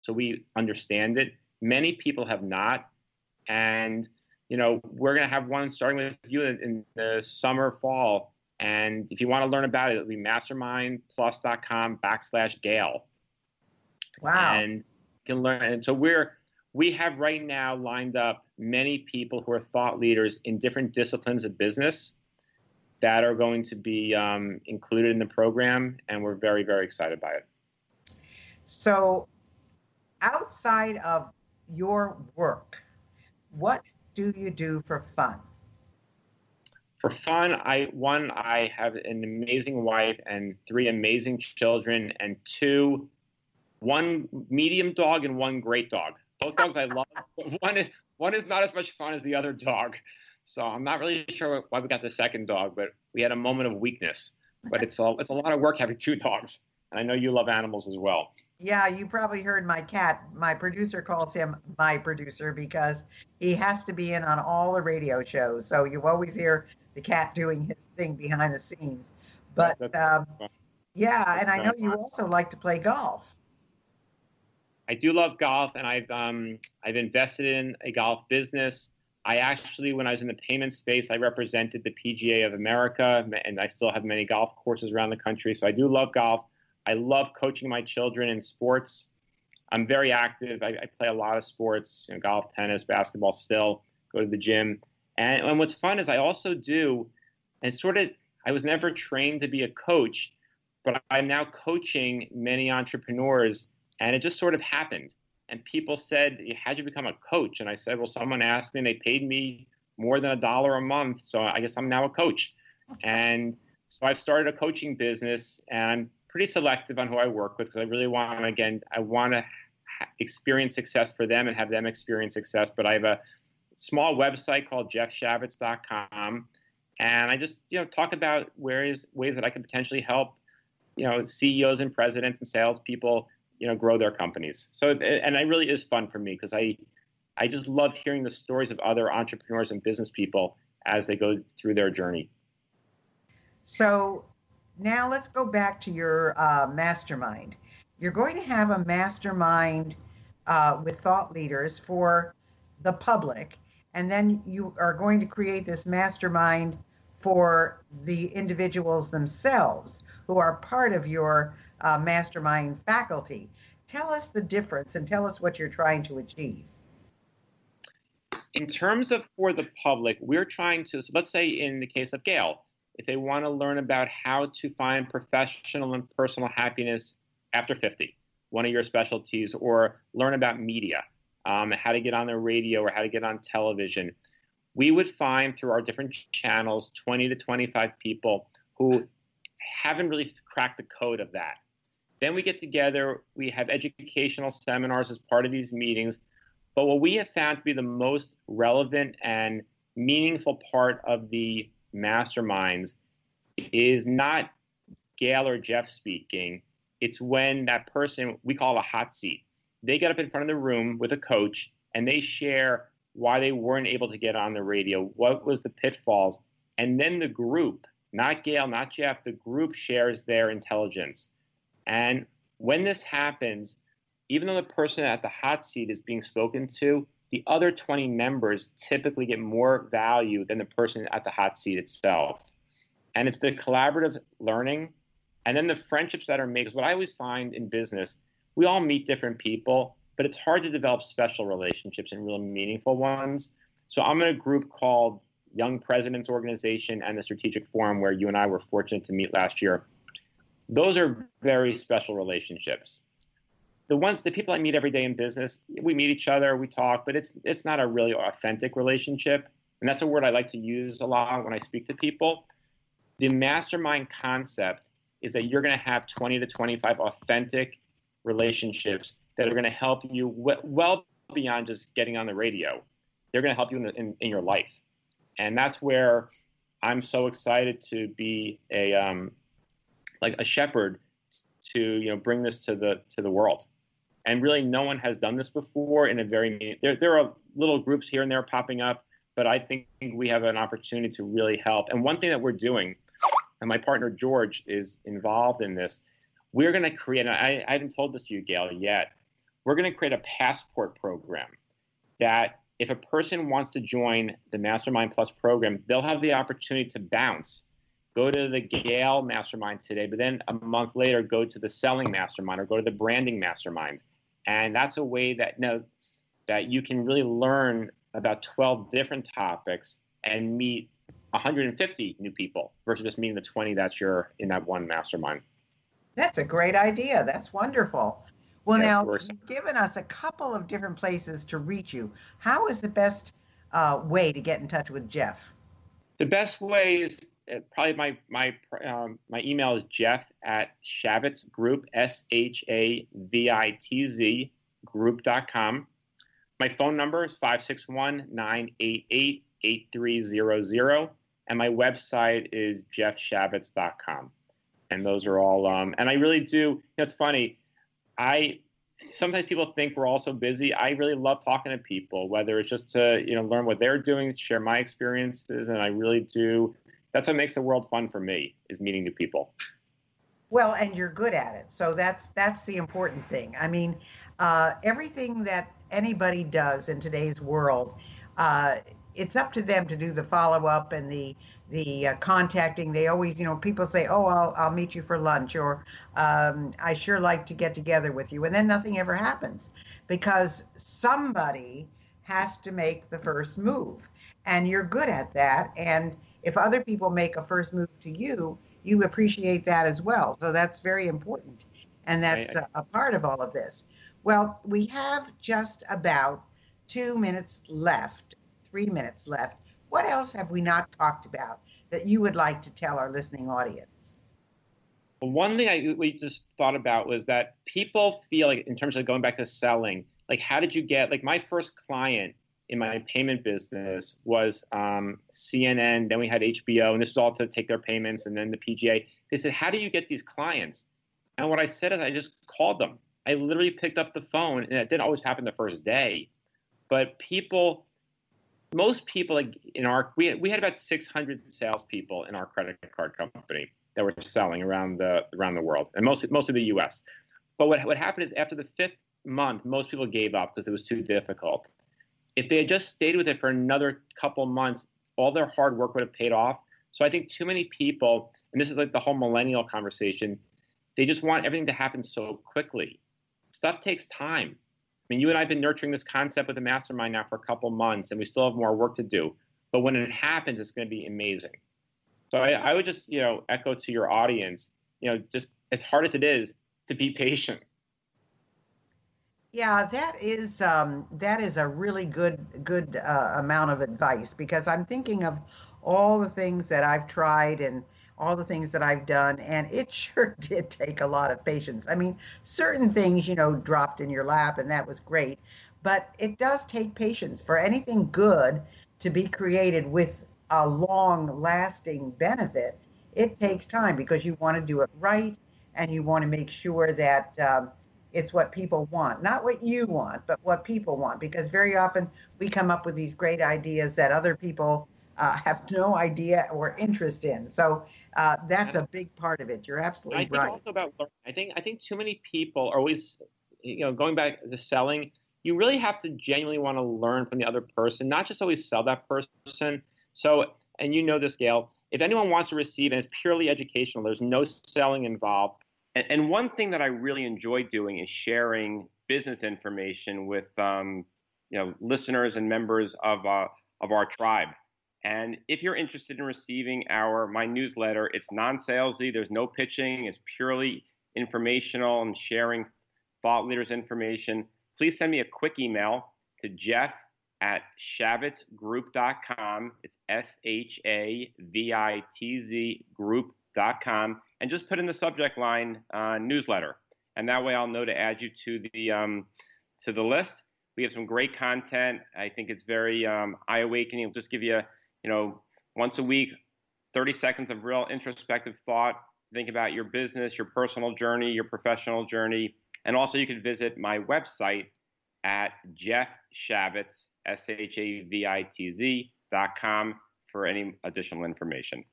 so we understand it. Many people have not. And, we're going to have one starting with you in the summer, fall. And if you want to learn about it, it'll be mastermindplus.com/Gail. Wow. And you can learn. And so we have right now lined up many people who are thought leaders in different disciplines of business that are going to be included in the program. And we're very, very excited by it. So outside of your work, what do you do for fun? For fun, I have an amazing wife and 3 amazing children, and one medium dog and 1 great dog. Both dogs I love, but one is not as much fun as the other dog. So I'm not really sure why we got the second dog, but we had a moment of weakness. But it's a lot of work having 2 dogs. And I know you love animals as well. Yeah, you probably heard my cat. My producer calls him my producer because he has to be in on all the radio shows. So you always hear the cat doing his thing behind the scenes. But yeah, and I know you also like to play golf. I do love golf, and I've invested in a golf business. I actually, when I was in the payment space, I represented the PGA of America, and I still have many golf courses around the country. So I do love golf. I love coaching my children in sports. I'm very active. I play a lot of sports, golf, tennis, basketball still, go to the gym. And what's fun is I also do, and I was never trained to be a coach, but I'm now coaching many entrepreneurs, and it just sort of happened. And people said, how'd you become a coach? And I said, well, someone asked me and they paid me more than $1 a month. So I guess I'm now a coach. And so I've started a coaching business, and I'm pretty selective on who I work with because I really want to experience success for them and have them experience success. But I have a small website called jshavitz.com. And I just, talk about ways that I can potentially help, CEOs and presidents and salespeople, grow their companies. So, and it really is fun for me because I just love hearing the stories of other entrepreneurs and business people as they go through their journey. So now let's go back to your mastermind. You're going to have a mastermind with thought leaders for the public, and then you are going to create this mastermind for the individuals themselves who are part of your mastermind faculty. Tell us the difference and tell us what you're trying to achieve. In terms of for the public, we're trying to, so let's say in the case of Gail, if they want to learn about how to find professional and personal happiness after 50, one of your specialties, or learn about media, how to get on the radio or how to get on television, we would find through our different channels 20 to 25 people who haven't really cracked the code of that. Then we get together, we have educational seminars as part of these meetings. But what we have found to be the most relevant and meaningful part of the masterminds is not Gail or Jeff speaking. It's when that person, we call it a hot seat. They get up in front of the room with a coach and they share why they weren't able to get on the radio, what was the pitfalls. And then the group, not Gail, not Jeff, the group shares their intelligence. And when this happens, even though the person at the hot seat is being spoken to, the other 20 members typically get more value than the person at the hot seat itself. And it's the collaborative learning and then the friendships that are made. Because what I always find in business, we all meet different people, but it's hard to develop special relationships and really meaningful ones. So I'm in a group called Young Presidents Organization and the Strategic Forum, where you and I were fortunate to meet last year. Those are very special relationships. The people I meet every day in business, we meet each other, we talk, but it's not a really authentic relationship. And that's a word I like to use a lot when I speak to people. The mastermind concept is that you're going to have 20 to 25 authentic relationships that are going to help you well beyond just getting on the radio. They're going to help you in your life. And that's where I'm so excited to be a shepherd to bring this to the world. And really, no one has done this before in a there are little groups here and there popping up, but I think we have an opportunity to really help. And one thing that we're doing, and my partner George is involved in this, we're going to create, and I haven't told this to you, Gail, yet, we're going to create a passport program that if a person wants to join the Mastermind Plus program, they'll have the opportunity to bounce, go to the Gale Mastermind today, but then a month later, go to the Selling Mastermind or go to the Branding Mastermind. And that's a way that, that you can really learn about 12 different topics and meet 150 new people versus just meeting the 20 that you're in that one mastermind. That's a great idea. That's wonderful. Well, now, you've given us a couple of different places to reach you. How is the best way to get in touch with Jeff? The best way is probably my email is jeff@Shavitz Group, SHAVITZ group.com. My phone number is 561-988-8300, and my website is jesshavitz.com. And those are all, and I really do, it's funny, sometimes people think we're all so busy. I really love talking to people, whether it's just to, learn what they're doing, share my experiences, and I really do. That's what makes the world fun for me, is meeting new people. Well, and you're good at it. So that's the important thing. I mean, everything that anybody does in today's world, it's up to them to do the follow-up and the contacting. They always, people say, oh, I'll meet you for lunch, or I sure like to get together with you. And then nothing ever happens because somebody has to make the first move. And you're good at that. And if other people make a first move to you, you appreciate that as well. So that's very important. And that's a part of all of this. Well, we have just about 2 minutes left, 3 minutes left. What else have we not talked about that you would like to tell our listening audience? Well, one thing we just thought about was that people feel like, in terms of going back to selling, like, how did you get, like, my first client in my payment business was CNN, then we had HBO, and this was all to take their payments, and then the PGA. They said, how do you get these clients? And what I said is I just called them. I literally picked up the phone, and it didn't always happen the first day. But most people, like we had about 600 salespeople in our credit card company that were selling around the world, and most of the U.S. But what happened is after the 5th month, most people gave up because it was too difficult. If they had just stayed with it for another couple months, all their hard work would have paid off. So I think too many people, and this is like the whole millennial conversation, they just want everything to happen so quickly. Stuff takes time. I mean, you and I have been nurturing this concept with the mastermind now for a couple months, and we still have more work to do. But when it happens, it's going to be amazing. So I would just, echo to your audience, just as hard as it is, to be patient. Yeah, that is a really good amount of advice, because I'm thinking of all the things that I've tried and all the things that I've done, and it sure did take a lot of patience. I mean, certain things, dropped in your lap, and that was great, but it does take patience for anything good to be created with a long-lasting benefit. It takes time because you want to do it right, and you want to make sure that it's what people want, not what you want, but what people want, because very often we come up with these great ideas that other people have no idea or interest in. So that's a big part of it. You're absolutely right. I think also about learning. I think too many people are always, going back to selling, you really have to genuinely want to learn from the other person, not just always sell that person. So, and this, Gail, if anyone wants to receive, and it's purely educational, there's no selling involved. And one thing that I really enjoy doing is sharing business information with listeners and members of our tribe. And if you're interested in receiving my newsletter, it's non-salesy. There's no pitching. It's purely informational and sharing thought leaders' information. Please send me a quick email to jeff@shavitzgroup.com. It's SHAVITZ group.com. And just put in the subject line newsletter, and that way I'll know to add you to the list. We have some great content. I think it's very eye-awakening. It'll just give you, once a week, 30 seconds of real introspective thought to think about your business, your personal journey, your professional journey, and also you can visit my website at jesshavitz.com for any additional information.